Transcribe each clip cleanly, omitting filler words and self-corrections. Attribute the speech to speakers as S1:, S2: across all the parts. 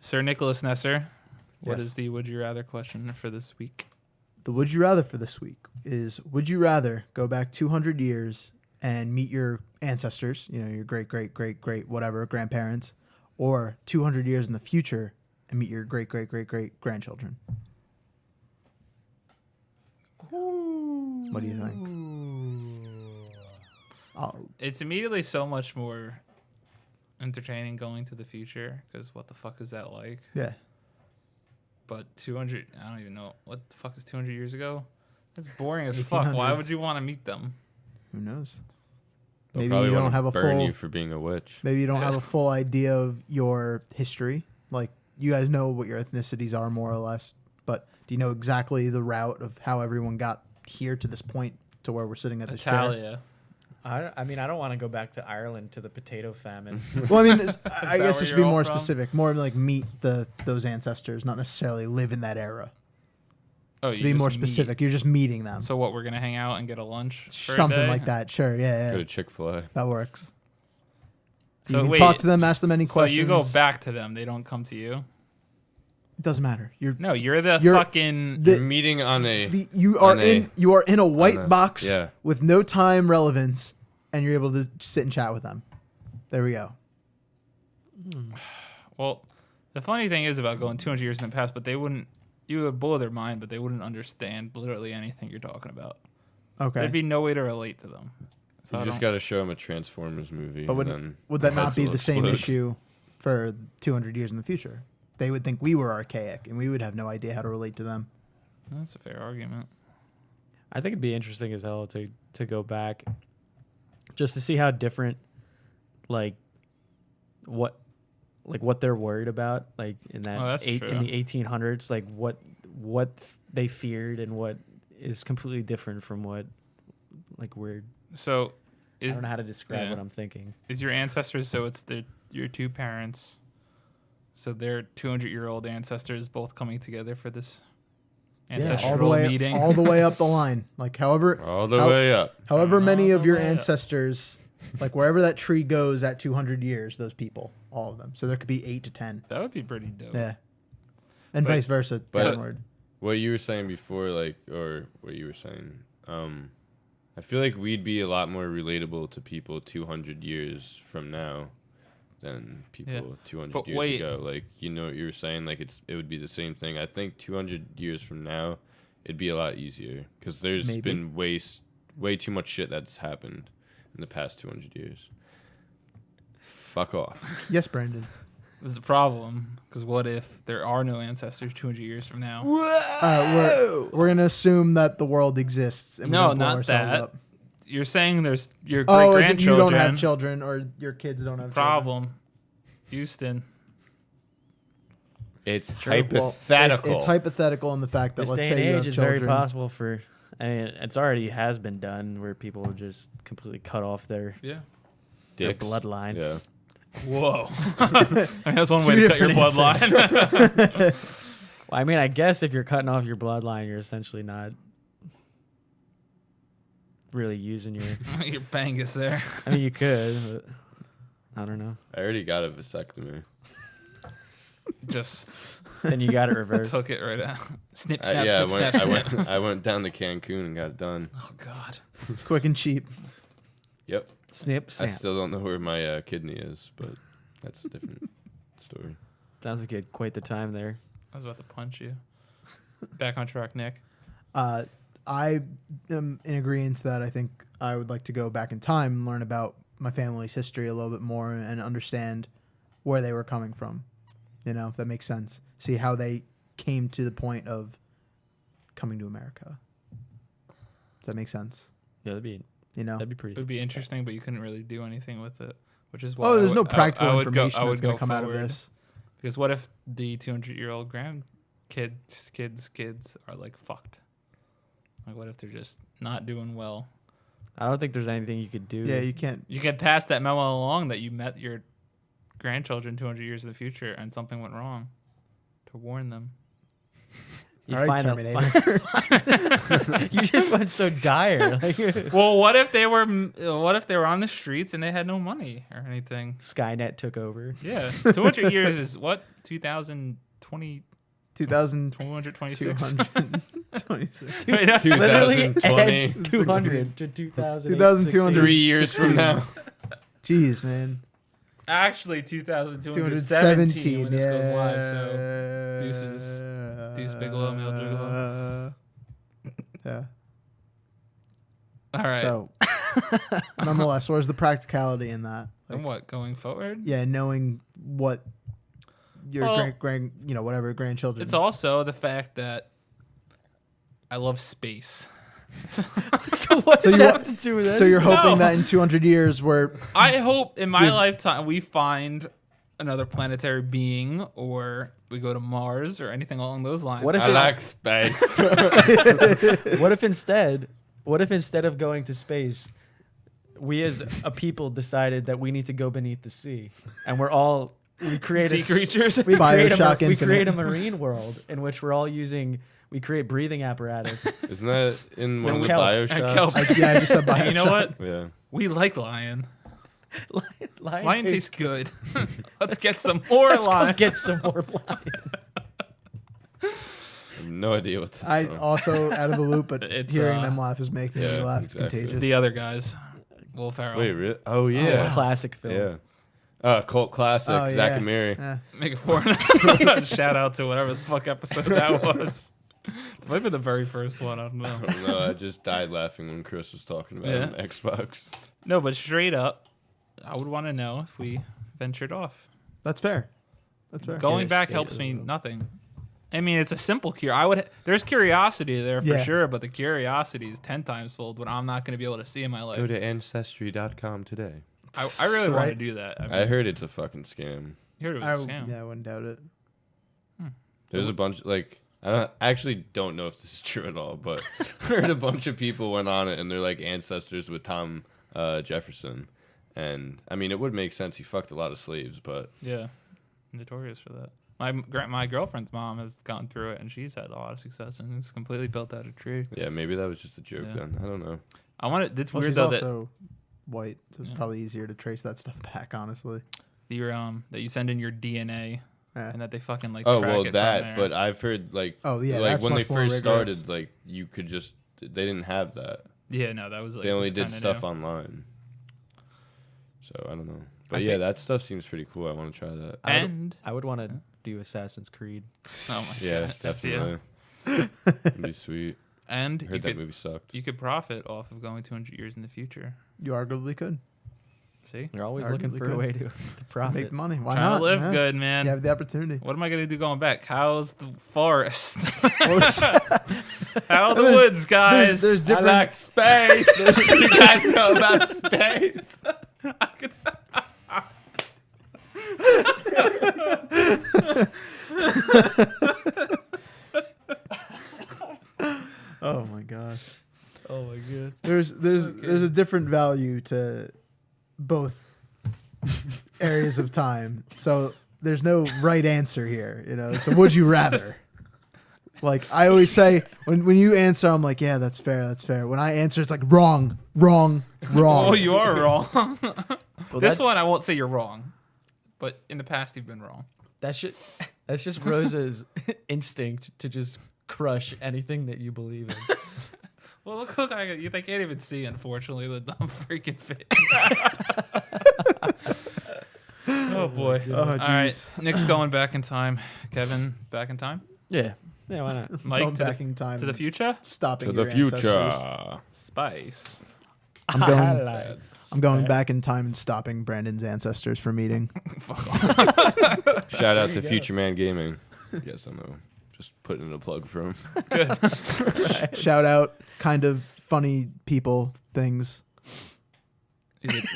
S1: Sir Nicholas Nesser, what
S2: Yes.
S1: is the would you rather question for this week?
S2: The would you rather for this week is, would you rather go back 200 years and meet your ancestors, your great, great, great, great, whatever, grandparents, or 200 years in the future and meet your great, great, great, great grandchildren? What do you think?
S1: It's immediately so much more entertaining going to the future, because what the fuck is that like?
S2: Yeah.
S1: But 200, I don't even know. What the fuck is 200 years ago? That's boring as fuck. Why would you want to meet them?
S2: Who knows?
S3: They'll
S2: Maybe you don't have a
S3: burn
S2: full.
S3: you for being a witch.
S2: Maybe you don't have a full idea of your history. Like, you guys know what your ethnicities are more or less, but do you know exactly the route of how everyone got here to this point to where we're sitting at this chair?
S1: Italia.
S4: I mean, I don't want to go back to Ireland to the potato famine.
S2: Well, I mean, I
S1: that
S2: guess
S1: where
S2: it should
S1: you're
S2: be
S1: all
S2: more
S1: from?
S2: specific, more like meet those ancestors, not necessarily live in that era.
S1: Oh,
S2: To be more specific, you're just meeting them.
S1: So what? We're gonna hang out and get a lunch. For a
S2: Something
S1: day?
S2: like that. Sure, yeah.
S3: Go to Chick-fil-A.
S2: That works.
S1: So
S2: you can
S1: wait,
S2: talk to them, ask them any
S1: So
S2: questions.
S1: you go back to them. They don't come to you.
S2: It doesn't matter.
S1: You're
S2: You're-
S1: fucking.
S3: You're meeting on a...
S2: You are in a white
S3: a-
S2: box
S3: yeah.
S2: with no time relevance, and you're able to sit and chat with them. There we go.
S1: Well, the funny thing is about going 200 years in the past, but they wouldn't. You would blow their mind, but they wouldn't understand literally anything you're talking about.
S2: Okay.
S1: There'd be no way to relate to them. So
S3: You
S1: I
S3: just
S1: don't-
S3: got to show them a Transformers movie.
S2: But
S3: and
S2: would that not
S3: heads
S2: be
S3: will
S2: the same
S3: explode.
S2: issue for 200 years in the future? They would think we were archaic, and we would have no idea how to relate to them.
S1: That's a fair argument.
S4: I think it'd be interesting as hell to go back just to see how different, what they're worried about, like in that
S1: Oh, that's
S4: in
S1: true.
S4: the 1800s, like what they feared and what is completely different from what we're.
S1: So,
S4: I don't know how to describe
S1: yeah.
S4: what I'm thinking.
S1: Is your ancestors? So it's your two parents. So their 200-year-old ancestors both coming together for this ancestral meeting.
S2: all the way up the line. Like however
S3: way up.
S2: however
S1: All
S2: many
S1: the
S2: of your
S1: way up.
S2: ancestors, like wherever that tree goes at 200 years, those people, all of them. So there could be 8 to 10.
S1: That would be pretty dope.
S2: Yeah. And
S1: But-
S2: vice versa.
S3: but-
S2: Downward.
S3: What you were saying before, or what you were saying, I feel like we'd be a lot more relatable to people 200 years from now than people
S1: Yeah.
S3: 200
S1: But
S3: years
S1: wait.
S3: ago. Like, you know what you were saying? Like, it would be the same thing. I think 200 years from now, it'd be a lot easier because there's
S2: Maybe.
S3: been way too much shit that's happened in the past 200 years. Fuck off.
S2: Yes, Brandon.
S1: There's a problem, because what if there are no ancestors 200 years from now?
S2: We're going to assume that the world exists. And
S1: No,
S2: we're gonna blow
S1: not
S2: ourselves
S1: that.
S2: Up.
S1: You're saying there's your
S2: Oh, is it
S1: great-grandchildren.
S2: you don't have children or your kids don't have children?
S1: Problem. Houston.
S3: It's
S2: Well,
S3: hypothetical.
S2: it's hypothetical in the fact that
S4: This
S2: let's
S4: day and
S2: say you have
S4: age is very
S2: children.
S4: possible for. I mean, it's already has been done where people just completely cut off their
S1: Yeah.
S3: Dicks.
S4: bloodline.
S3: Yeah.
S1: Whoa. I mean, that's one way
S2: Two
S1: to cut your
S2: different
S1: bloodline.
S4: Well, I mean, I guess if you're cutting off your bloodline, you're essentially not really using your.
S1: Your bangus there.
S4: I mean, you could, but I don't know.
S3: I already got a vasectomy.
S1: Just
S4: Then you got it reversed.
S1: took it right out. Snip,
S3: I
S1: snap, snip, snap, snip.
S3: I went down to Cancun and got it done.
S1: Oh, God.
S2: Quick and cheap.
S3: Yep.
S4: Snip,
S3: I
S4: snap.
S3: still don't know where my kidney is, but that's a different story.
S4: Sounds like you had quite the time there.
S1: I was about to punch you. Back on track, Nick.
S2: I am in agreement that I think I would like to go back in time and learn about my family's history a little bit more and understand where they were coming from. You know, if that makes sense. See how they came to the point of coming to America. Does that make sense?
S4: Yeah, that'd be
S1: It
S4: pretty.
S1: would be interesting, but you couldn't really do anything with it, which is why.
S2: Oh,
S1: I
S2: there's
S1: would-
S2: no practical
S1: I would go-
S2: information
S1: I
S2: that's
S1: would
S2: going
S1: go
S2: to come out of
S1: forward.
S2: this.
S1: Because what if the 200-year-old kids are like fucked? Like, what if they're just not doing well?
S4: I don't think there's anything you could do.
S2: Yeah, you can't.
S1: You could pass that memo along that you met your grandchildren 200 years in the future and something went wrong, to warn them.
S4: You
S2: All right,
S4: find
S2: Terminator.
S4: You just went so dire. Like,
S1: Well, what if they were on the streets and they had no money or anything?
S4: Skynet took over.
S1: Yeah, 200 years is what? 2020,
S2: 2,226.
S3: 2020.
S4: Literally
S3: 2020.
S4: add 200 to 2000.
S2: 2,200.
S3: 3 years from now.
S2: Jeez, man.
S1: Actually, 2217
S2: 217.
S1: when this goes live. So deuces. Deuce Bigelow, Male Gigolo.
S2: Yeah.
S1: All right.
S2: So, nonetheless, where's the practicality in that?
S1: And what going forward?
S2: Yeah, knowing what your
S1: Well,
S2: whatever grandchildren.
S1: It's also the fact that I love space.
S4: So what
S2: So
S4: does
S2: you
S4: that
S2: wa-
S4: have to do with it?
S2: So you're hoping
S1: No.
S2: that in 200 years, we're
S1: I hope in my lifetime we find another planetary being, or we go to Mars, or anything along those lines.
S4: What if
S3: I like space.
S4: What if instead of going to space, we as a people decided that we need to go beneath the sea, and we create
S1: sea creatures?
S4: we create
S2: Bioshock
S4: we create a
S2: Infinite.
S4: marine world in which we're all we create breathing apparatus.
S3: Isn't that in one of the
S4: Kelp.
S3: Bioshock?
S1: Kelp.
S2: I just said
S1: And you know what?
S3: Yeah.
S1: We like lion.
S4: Lion
S1: Lion
S4: tastes
S1: tastes good. Let's get some more
S4: Let's go
S1: lion.
S4: get some more lions.
S3: I have no idea what this
S2: I
S3: is from.
S2: also out of the loop, but
S1: It's,
S2: hearing them laugh is making me
S3: yeah,
S2: laugh.
S3: exactly.
S2: It's contagious.
S1: The other guys. Will Ferrell.
S3: Wait, really? Oh, yeah.
S4: Classic film.
S3: Yeah. Cult classic,
S2: Oh,
S3: Zack
S2: yeah.
S3: and Miri.
S2: Yeah.
S1: Make a porno. Shout out to whatever the fuck episode that was. It might be the very first one. I don't know.
S3: No, I just died laughing when Chris was talking about
S1: Yeah.
S3: an Xbox.
S1: No, but straight up, I would want to know if we ventured off.
S2: That's fair. That's fair.
S1: Going
S4: Yeah,
S1: back
S4: state
S1: helps
S4: of
S1: me
S4: the world.
S1: nothing. I mean, it's a simple cure. There's curiosity there for
S2: Yeah.
S1: sure, but the curiosity is 10 times fold what I'm not going to be able to see in my life.
S3: Go to Ancestry.com today.
S1: I really want to
S2: Right.
S1: do that.
S3: I heard it's a fucking scam.
S1: you heard it was a scam.
S2: Yeah, I wouldn't doubt it.
S3: There's a bunch, I actually don't know if this is true at all, but I heard a bunch of people went on it and they're like ancestors with Tom Jefferson. And, I mean, it would make sense. He fucked a lot of slaves, but
S1: Yeah, notorious for that. My girlfriend's mom has gone through it, and she's had a lot of success, and it's completely built out a tree.
S3: yeah, maybe that was just a joke
S1: Yeah.
S3: then. I don't know.
S1: I want it. It's
S2: Well,
S1: weird
S2: she's
S1: though
S2: also white, so it's
S1: Yeah.
S2: probably easier to trace that stuff back. Honestly.
S1: that you send in your DNA
S2: Yeah.
S1: and that they fucking like.
S3: Oh,
S1: track
S3: well,
S1: it from
S3: that,
S1: there.
S3: but I've heard,
S2: Oh, yeah,
S3: like
S2: that's
S3: when they
S2: much more
S3: first
S2: rigorous.
S3: started, like, you could just, they didn't have that.
S1: Yeah, no, that was like
S3: They only
S1: just
S3: did
S1: kinda
S3: stuff
S1: new.
S3: online. So, I don't know. But
S1: I
S3: yeah,
S1: think-
S3: that stuff seems pretty cool. I want to try that.
S1: And
S4: I would want to do Assassin's Creed.
S1: oh my
S3: Yeah,
S1: God.
S3: definitely. It'd be sweet.
S1: And
S3: I
S1: you
S3: heard that
S1: could
S3: movie sucked.
S1: you could profit off of going 200 years in the future.
S2: You arguably could
S1: See,
S4: You're always
S2: Arguably
S4: looking for a
S2: could.
S4: way to profit.
S2: make money. Why
S1: trying
S2: not?
S1: to live
S2: yeah.
S1: good, man.
S2: You have the opportunity.
S1: What am I gonna do going back? How's the forest?
S2: Well, there's-
S1: How are the
S2: There's-
S1: woods, guys?
S2: there's different.
S3: I like space. You guys know about space.
S2: Oh my gosh.
S1: oh my god.
S2: There's a different value to both areas of time. So there's no right answer here. You know, it's a would you rather. Like I always say, when you answer, I'm like, yeah, that's fair, that's fair. When I answer, it's like wrong.
S1: Oh, you are wrong.
S4: Well,
S1: This
S4: that-
S1: one, I won't say you're wrong, but in the past, you've been wrong.
S4: That's just Rosa's instinct to just crush anything that you believe in.
S1: Well, look, they can't even see, unfortunately, the dumb freaking fit. Oh boy!
S2: Oh,
S1: All right,
S2: jeez.
S1: Nick's going back in time. Kevin, back in time.
S4: Yeah, why not?
S1: Mike,
S2: Going
S1: to
S2: back
S1: the,
S2: in time.
S1: to the future.
S2: Stopping
S3: To the
S2: your ancestors.
S3: future.
S1: Spice.
S2: I'm going.
S4: Like-
S2: I'm going back in time and stopping Brandon's ancestors from meeting.
S1: Fuck off.
S3: Shout out to Future Man Gaming. You guys don't know. Just putting in a plug for him.
S2: Shout out, kind of funny people, things,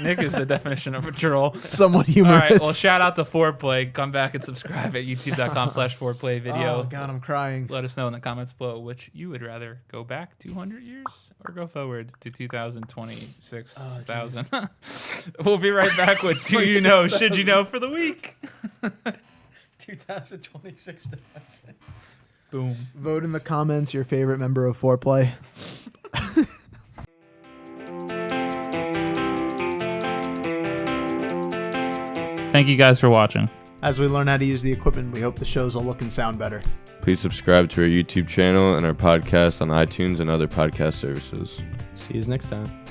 S1: Nick is the definition of a troll.
S2: somewhat
S1: All
S2: humorous.
S1: right. Well, shout out to Foreplay. Come back and subscribe at youtube.com/foreplay video.
S2: Oh God, I'm crying.
S1: Let us know in the comments below which you would rather go back 200 years or go forward to 2026,000. We'll be right back with Do You Know, Should You Know for the week.
S4: 2026.
S1: Boom.
S2: Vote in the comments your favorite member of Foreplay.
S1: Thank you guys for watching.
S2: As we learn how to use the equipment, we hope the shows will look and sound better.
S3: Please subscribe to our YouTube channel and our podcast on iTunes and other podcast services.
S4: See you next time.